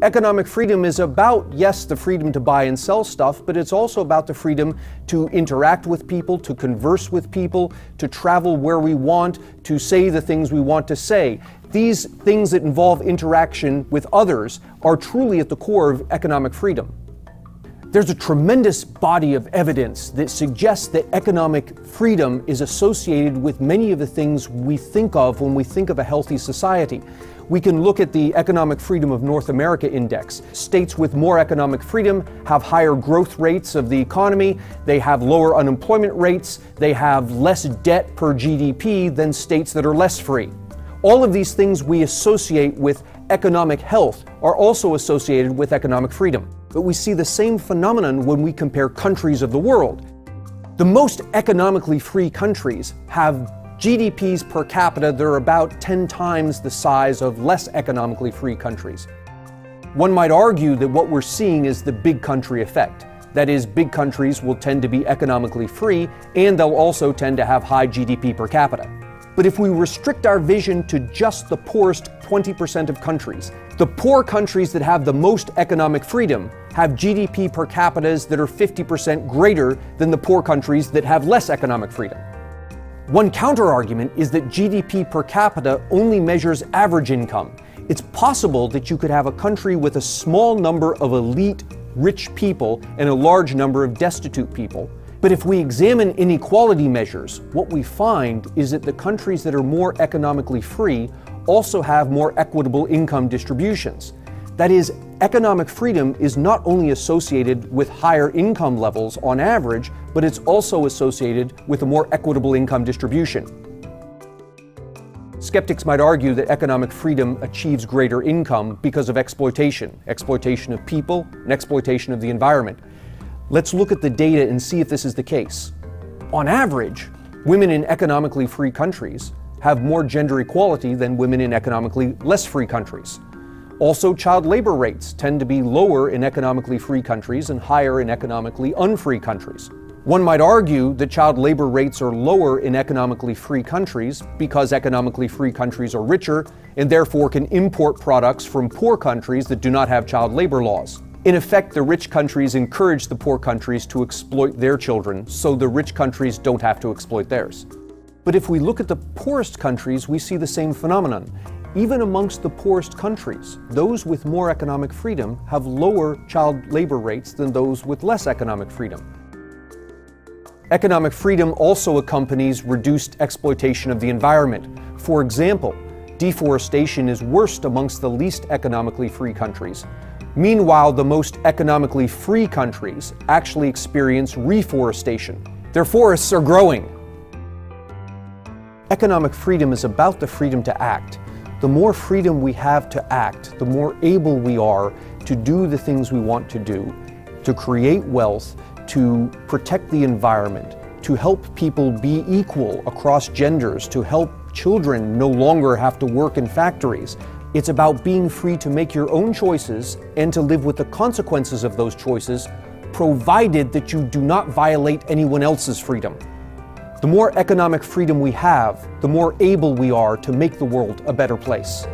Economic freedom is about, yes, the freedom to buy and sell stuff, but it's also about the freedom to interact with people, to converse with people, to travel where we want, to say the things we want to say. These things that involve interaction with others are truly at the core of economic freedom. There's a tremendous body of evidence that suggests that economic freedom is associated with many of the things we think of when we think of a healthy society. We can look at the Economic Freedom of North America Index. States with more economic freedom have higher growth rates of the economy, they have lower unemployment rates, they have less debt per GDP than states that are less free. All of these things we associate with economic health are also associated with economic freedom. But we see the same phenomenon when we compare countries of the world. The most economically free countries have GDPs per capita that are about 10 times the size of less economically free countries. One might argue that what we're seeing is the big country effect. That is, big countries will tend to be economically free, and they'll also tend to have high GDP per capita. But if we restrict our vision to just the poorest 20% of countries, the poor countries that have the most economic freedom have GDP per capitas that are 50% greater than the poor countries that have less economic freedom. One counter-argument is that GDP per capita only measures average income. It's possible that you could have a country with a small number of elite, rich people and a large number of destitute people. But if we examine inequality measures, what we find is that the countries that are more economically free also have more equitable income distributions. That is, economic freedom is not only associated with higher income levels on average, but it's also associated with a more equitable income distribution. Skeptics might argue that economic freedom achieves greater income because of exploitation of people and exploitation of the environment. Let's look at the data and see if this is the case. On average, women in economically free countries have more gender equality than women in economically less free countries. Also, child labor rates tend to be lower in economically free countries and higher in economically unfree countries. One might argue that child labor rates are lower in economically free countries because economically free countries are richer and therefore can import products from poor countries that do not have child labor laws. In effect, the rich countries encourage the poor countries to exploit their children, so the rich countries don't have to exploit theirs. But if we look at the poorest countries, we see the same phenomenon. Even amongst the poorest countries, those with more economic freedom have lower child labor rates than those with less economic freedom. Economic freedom also accompanies reduced exploitation of the environment. For example, deforestation is worst amongst the least economically free countries. Meanwhile, the most economically free countries actually experience reforestation. Their forests are growing. Economic freedom is about the freedom to act. The more freedom we have to act, the more able we are to do the things we want to do, to create wealth, to protect the environment, to help people be equal across genders, to help children no longer have to work in factories. It's about being free to make your own choices and to live with the consequences of those choices, provided that you do not violate anyone else's freedom. The more economic freedom we have, the more able we are to make the world a better place.